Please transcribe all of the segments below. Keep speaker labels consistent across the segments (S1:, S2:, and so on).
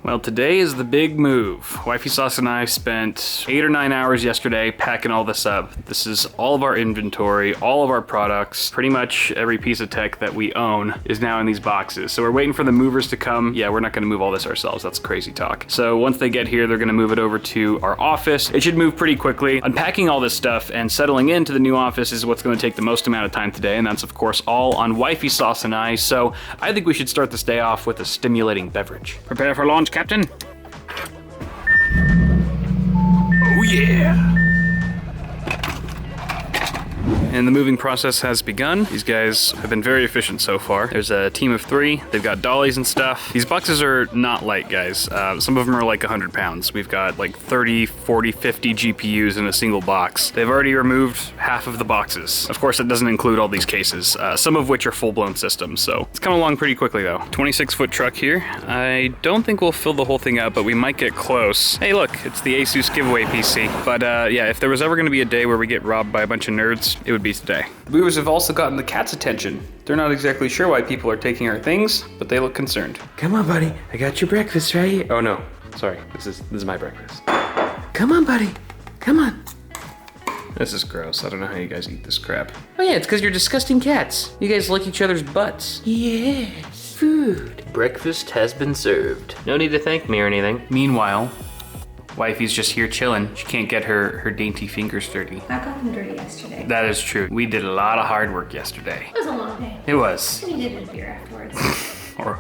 S1: Well, today is the big move. Wifey Sauce and I spent 8 or 9 hours yesterday packing all this up. This is all of our inventory, all of our products, pretty much every piece of tech that we own is now in these boxes. So we're waiting for the movers to come. Yeah, we're not gonna move all this ourselves, that's crazy talk. So once they get here, they're gonna move it over to our office. It should move pretty quickly. Unpacking all this stuff and settling into the new office is what's gonna take the most amount of time today, and that's of course all on Wifey Sauce and I. So I think we should start this day off with a stimulating beverage. Prepare for launch, Captain. Oh yeah! And the moving process has begun. These guys have been very efficient so far. There's a team of 3. They've got dollies and stuff. These boxes are not light, guys. Some of them are like 100 pounds. We've got like 30, 40, 50 GPUs in a single box. They've already removed half of the boxes. Of course, it doesn't include all these cases, some of which are full-blown systems, so it's coming along pretty quickly though. 26-foot truck here. I don't think we'll fill the whole thing out, but we might get close. Hey look, it's the Asus giveaway PC. But yeah, if there was ever gonna be a day where we get robbed by a bunch of nerds, it would be today. The movers have also gotten the cat's attention. They're not exactly sure why people are taking our things, but they look concerned.
S2: Come on, buddy. I got your breakfast right here.
S1: Oh no, sorry. This is my breakfast.
S2: Come on, buddy. Come on.
S1: This is gross. I don't know how you guys eat this crap.
S2: Oh yeah, it's because you're disgusting cats. You guys lick each other's butts. Yeah, food.
S3: Breakfast has been served. No need to thank me or anything.
S1: Meanwhile, Wifey's just here chilling. She can't get her dainty fingers dirty.
S4: I got them dirty yesterday.
S1: That is true. We did a lot of hard work yesterday.
S4: It was a long day.
S1: It was.
S4: And you did a beer afterwards.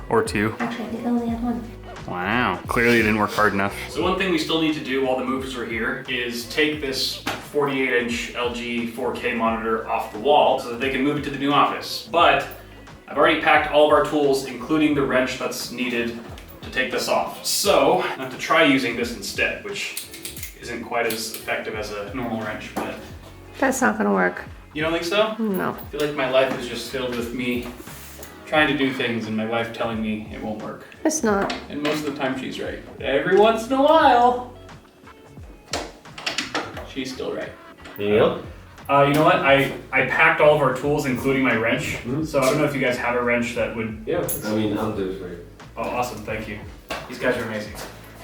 S1: or 2.
S4: Actually, I think I only had 1.
S1: Wow, clearly it didn't work hard enough. So one thing we still need to do while the movers are here is take this 48-inch LG 4K monitor off the wall so that they can move it to the new office. But I've already packed all of our tools, including the wrench that's needed to take this off. So I have to try using this instead, which isn't quite as effective as a normal wrench, but.
S4: That's not gonna work.
S1: You don't think so?
S4: No.
S1: I feel like my life is just filled with me trying to do things and my wife telling me it won't work.
S4: It's not.
S1: And most of the time she's right. Every once in a while, she's still right.
S3: Yep.
S1: You know what? I packed all of our tools, including my wrench. So I don't know if you guys have a wrench that would.
S3: Yeah, I mean, I'll do it for you.
S1: Oh, awesome, thank you. These guys are amazing.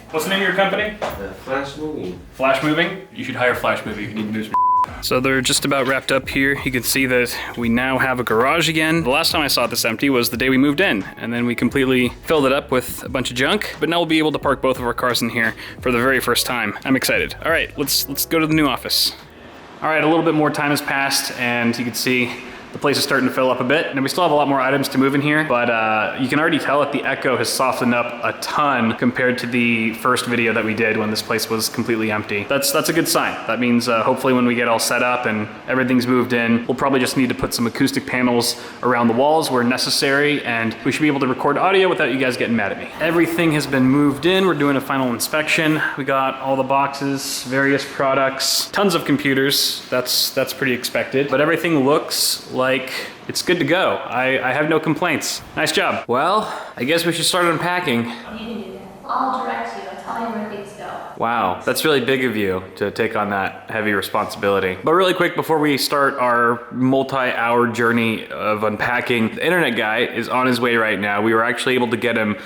S1: What's the name of your company?
S3: Flash Moving.
S1: Flash Moving? You should hire Flash Moving if you need to do some. So they're just about wrapped up here. You can see that we now have a garage again. The last time I saw this empty was the day we moved in, and then we completely filled it up with a bunch of junk. But now we'll be able to park both of our cars in here for the very first time. I'm excited. All right, let's go to the new office. All right, a little bit more time has passed, and you can see the place is starting to fill up a bit, and we still have a lot more items to move in here, but you can already tell that the echo has softened up a ton compared to the first video that we did when this place was completely empty. That's a good sign. That means hopefully when we get all set up and everything's moved in, we'll probably just need to put some acoustic panels around the walls where necessary, and we should be able to record audio without you guys getting mad at me. Everything has been moved in. We're doing a final inspection. We got all the boxes, various products, tons of computers. That's pretty expected, but everything looks like it's good to go. I have no complaints. Nice job.
S2: Well, I guess we should start unpacking.
S4: You can do that. I'll direct you. I'll tell you where things go.
S1: Wow, that's really big of you to take on that heavy responsibility. But really quick, before we start our multi-hour journey of unpacking, the internet guy is on his way right now. We were actually able to get him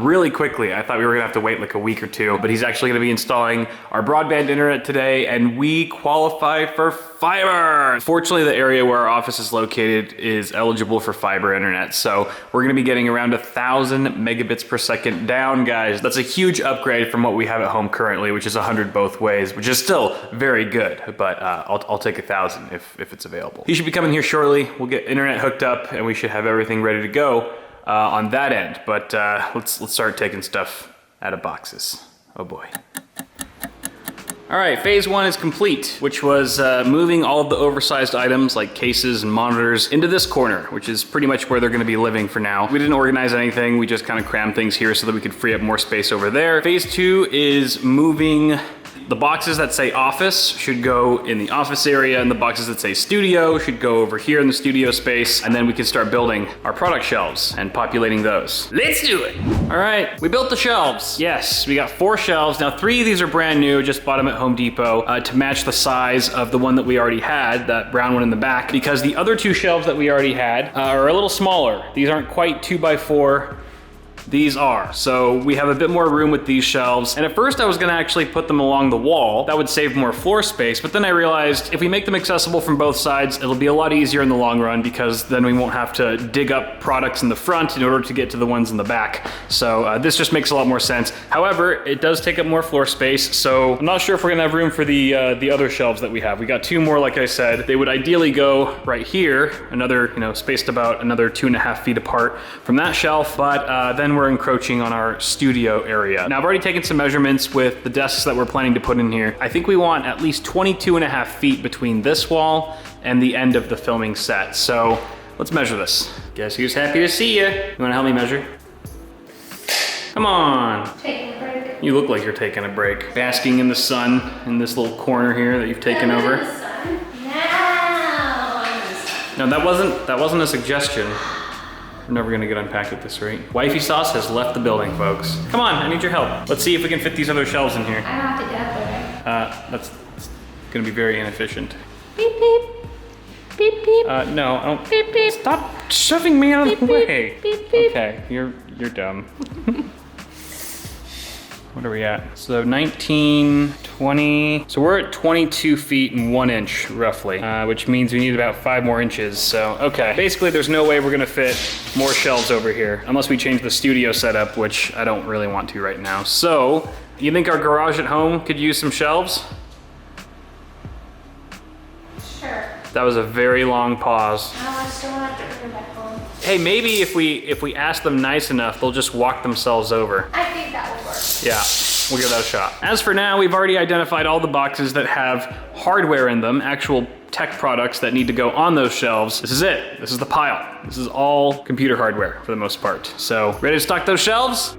S1: really quickly. I thought we were gonna have to wait like a week or 2, but he's actually gonna be installing our broadband internet today, and we qualify for fiber. Fortunately, the area where our office is located is eligible for fiber internet, so we're gonna be getting around 1,000 megabits per second down, guys. That's a huge upgrade from what we have at home currently, which is 100 both ways, which is still very good, but I'll take 1,000 if it's available. He should be coming here shortly. We'll get internet hooked up, and we should have everything ready to go on that end, but let's start taking stuff out of boxes. Oh boy. All right, phase 1 is complete, which was moving all of the oversized items like cases and monitors into this corner, which is pretty much where they're gonna be living for now. We didn't organize anything, we just kind of crammed things here so that we could free up more space over there. Phase 2 is moving the boxes that say office should go in the office area, and the boxes that say studio should go over here in the studio space, and then we can start building our product shelves and populating those. Let's do it. All right, we built the shelves. Yes, we got 4 shelves. Now 3 of these are brand new, just bought them at Home Depot to match the size of the one that we already had, that brown one in the back, because the other 2 shelves that we already had are a little smaller. These aren't quite 2x4 these are. So we have a bit more room with these shelves. And at first I was gonna actually put them along the wall. That would save more floor space, but then I realized if we make them accessible from both sides, it'll be a lot easier in the long run because then we won't have to dig up products in the front in order to get to the ones in the back. So this just makes a lot more sense. However, it does take up more floor space, so I'm not sure if we're gonna have room for the other shelves that we have. We got two more, like I said. They would ideally go right here, another, spaced about another 2.5 feet apart from that shelf, but then we're encroaching on our studio area. Now, I've already taken some measurements with the desks that we're planning to put in here. I think we want at least 22.5 feet between this wall and the end of the filming set. So let's measure this. Guess who's happy to see you? You wanna help me measure? Come on.
S4: Taking a break.
S1: You look like you're taking a break. Basking in the sun in this little corner here that you've taken over. No, that wasn't a suggestion. We're never gonna get unpacked at this rate. Wifey Sauce has left the building, folks. Come on, I need your help. Let's see if we can fit these other shelves in here.
S4: I don't have to get up there.
S1: That's gonna be very inefficient.
S4: Beep, beep. Beep, beep.
S1: No, I don't.
S4: Beep, beep.
S1: Stop shoving me out of the
S4: Beep,
S1: way.
S4: beep, beep.
S1: Okay, you're dumb. What are we at? So 19, 20. So we're at 22 feet and 1 inch roughly, which means we need about 5 more inches. So, okay. Basically, there's no way we're gonna fit more shelves over here unless we change the studio setup, which I don't really want to right now. So, you think our garage at home could use some shelves?
S4: Sure.
S1: That was a very long pause.
S4: No, I still have to bring it back home.
S1: Hey, maybe if we ask them nice enough, they'll just walk themselves over.
S4: I think that will work.
S1: Yeah, we'll give that a shot. As for now, we've already identified all the boxes that have hardware in them, actual tech products that need to go on those shelves. This is it. This is the pile. This is all computer hardware for the most part. So, ready to stock those shelves?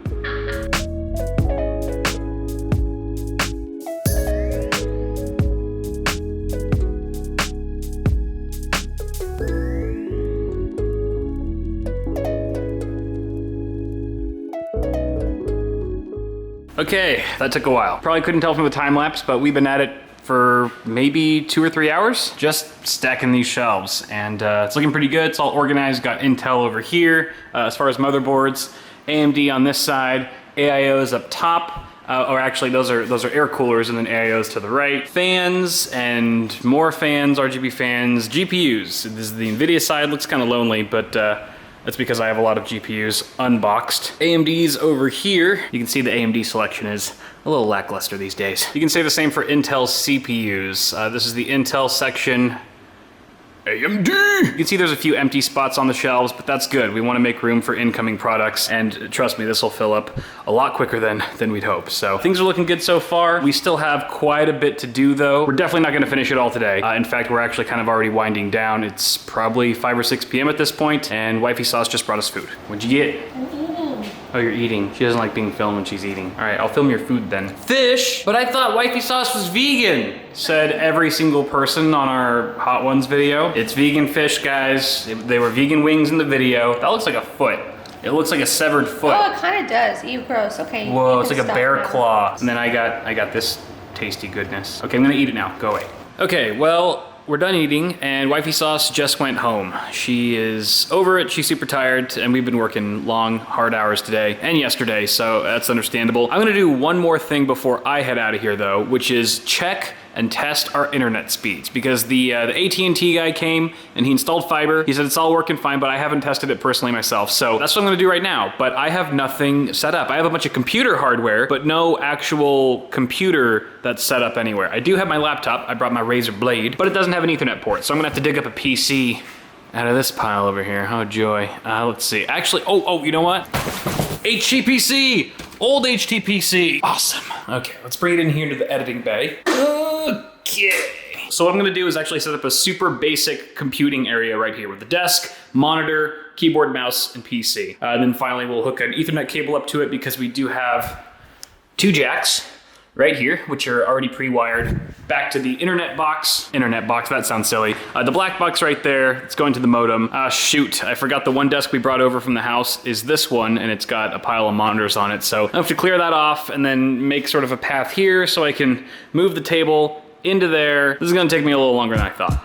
S1: Okay, that took a while. Probably couldn't tell from the time lapse, but we've been at it for maybe 2 or 3 hours, just stacking these shelves. And it's looking pretty good. It's all organized. Got Intel over here. As far as motherboards, AMD on this side, AIOs up top. Or actually, those are air coolers, and then AIOs to the right. Fans and more fans, RGB fans, GPUs. This is the NVIDIA side. Looks kind of lonely, but that's because I have a lot of GPUs unboxed. AMD's over here. You can see the AMD selection is a little lackluster these days. You can say the same for Intel CPUs. This is the Intel section. AMD! You can see there's a few empty spots on the shelves, but that's good. We want to make room for incoming products, and trust me, this will fill up a lot quicker than we'd hope. So things are looking good so far. We still have quite a bit to do though. We're definitely not going to finish it all today. In fact, we're actually kind of already winding down. It's probably 5 or 6 p.m. at this point, and Wifey Sauce just brought us food. What'd you get?
S4: I'm eating.
S1: Oh, you're eating. She doesn't like being filmed when she's eating. All right, I'll film your food then. Fish? But I thought Wifey Sauce was vegan, said every single person on our Hot Ones video. It's vegan fish, guys. They were vegan wings in the video. That looks like a foot. It looks like a severed foot.
S4: Oh, it kind of does. Ew, gross. Okay.
S1: Whoa, it's like a bear claw. And then I got this tasty goodness. Okay, I'm gonna eat it now. Go away. Okay, well, we're done eating, and Wifey Sauce just went home. She is over it, she's super tired, and we've been working long, hard hours today and yesterday, so that's understandable. I'm gonna do one more thing before I head out of here though, which is check and test our internet speeds, because the AT&T guy came and he installed fiber. He said it's all working fine, but I haven't tested it personally myself. So that's what I'm gonna do right now, but I have nothing set up. I have a bunch of computer hardware, but no actual computer that's set up anywhere. I do have my laptop. I brought my Razer Blade, but it doesn't have an Ethernet port. So I'm gonna have to dig up a PC out of this pile over here. Oh joy. Let's see. Actually, oh, you know what? HTPC, old HTPC. Awesome. Okay, let's bring it in here to the editing bay. Okay. So what I'm gonna do is actually set up a super basic computing area right here with the desk, monitor, keyboard, mouse, and PC. Then finally we'll hook an Ethernet cable up to it because we do have 2 jacks right here, which are already pre-wired back to the internet box. Internet box, that sounds silly. The black box right there, it's going to the modem. Shoot, I forgot the one desk we brought over from the house is this one, and it's got a pile of monitors on it. So I have to clear that off and then make sort of a path here so I can move the table into there. This is gonna take me a little longer than I thought.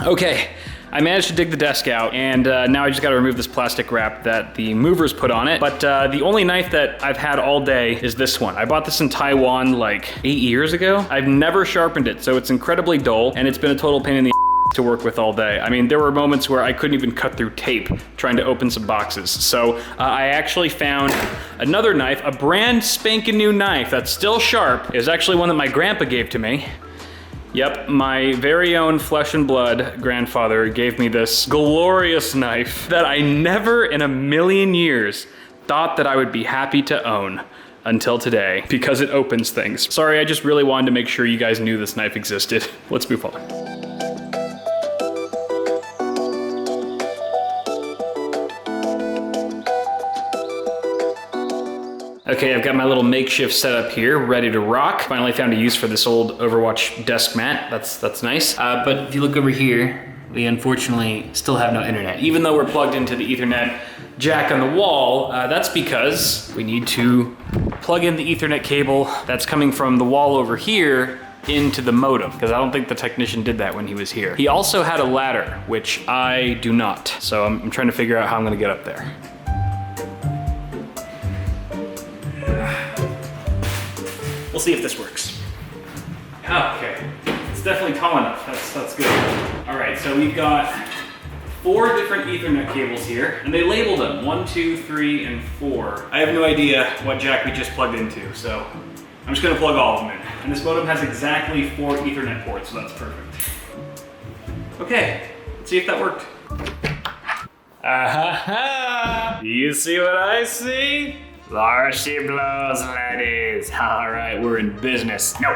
S1: Okay, I managed to dig the desk out, and now I just gotta remove this plastic wrap that the movers put on it. But the only knife that I've had all day is this one. I bought this in Taiwan like 8 years ago. I've never sharpened it, so it's incredibly dull, and it's been a total pain in the to work with all day. I mean, there were moments where I couldn't even cut through tape trying to open some boxes. So I actually found another knife, a brand spanking new knife that's still sharp. It was actually one that my grandpa gave to me. Yep, my very own flesh and blood grandfather gave me this glorious knife that I never in a million years thought that I would be happy to own until today, because it opens things. Sorry, I just really wanted to make sure you guys knew this knife existed. Let's move on. Okay, I've got my little makeshift setup here, ready to rock. Finally found a use for this old Overwatch desk mat. That's nice. But if you look over here, we unfortunately still have no internet. Even though we're plugged into the Ethernet jack on the wall, that's because we need to plug in the Ethernet cable that's coming from the wall over here into the modem, because I don't think the technician did that when he was here. He also had a ladder, which I do not. So I'm trying to figure out how I'm gonna get up there. We'll see if this works. Okay, it's definitely tall enough. That's good. All right, so we've got 4 different Ethernet cables here, and they labeled them 1, 2, 3, and 4. I have no idea what jack we just plugged into, so I'm just gonna plug all of them in. And this modem has exactly 4 Ethernet ports, so that's perfect. Okay, let's see if that worked. Ah-ha-ha! You see what I see? There she blows, ladies. All right, we're in business. No.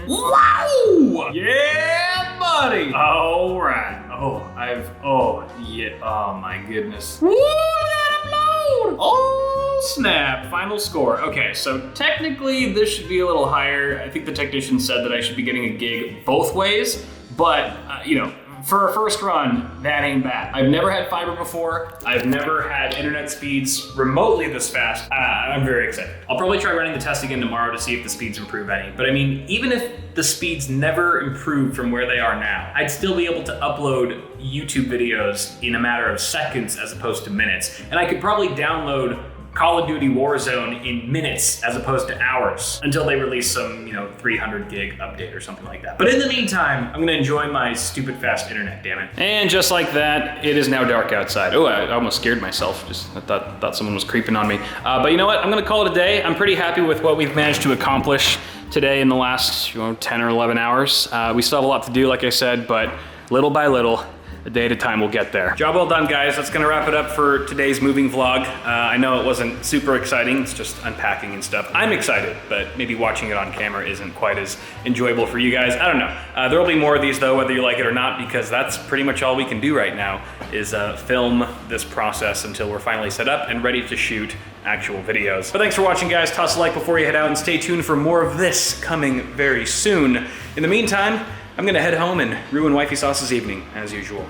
S1: Wow! Yeah, buddy. All right. Oh, yeah. Oh my goodness. Woo, let him load. Oh, snap. Final score. Okay, so technically this should be a little higher. I think the technician said that I should be getting a gig both ways, but you know, for a first run, that ain't bad. I've never had fiber before. I've never had internet speeds remotely this fast. I'm very excited. I'll probably try running the test again tomorrow to see if the speeds improve any. But I mean, even if the speeds never improve from where they are now, I'd still be able to upload YouTube videos in a matter of seconds as opposed to minutes. And I could probably download Call of Duty Warzone in minutes as opposed to hours until they release some, 300 gig update or something like that. But in the meantime, I'm gonna enjoy my stupid fast internet, damn it. And just like that, it is now dark outside. Oh, I almost scared myself. I thought someone was creeping on me. But you know what? I'm gonna call it a day. I'm pretty happy with what we've managed to accomplish today in the last 10 or 11 hours. We still have a lot to do, like I said, but little by little, a day at a time, we'll get there. Job well done, guys. That's gonna wrap it up for today's moving vlog. I know it wasn't super exciting. It's just unpacking and stuff. I'm excited, but maybe watching it on camera isn't quite as enjoyable for you guys. I don't know. There will be more of these though, whether you like it or not, because that's pretty much all we can do right now is film this process until we're finally set up and ready to shoot actual videos. But thanks for watching, guys. Toss a like before you head out and stay tuned for more of this coming very soon. In the meantime, I'm gonna head home and ruin Wifey Sauce's evening, as usual.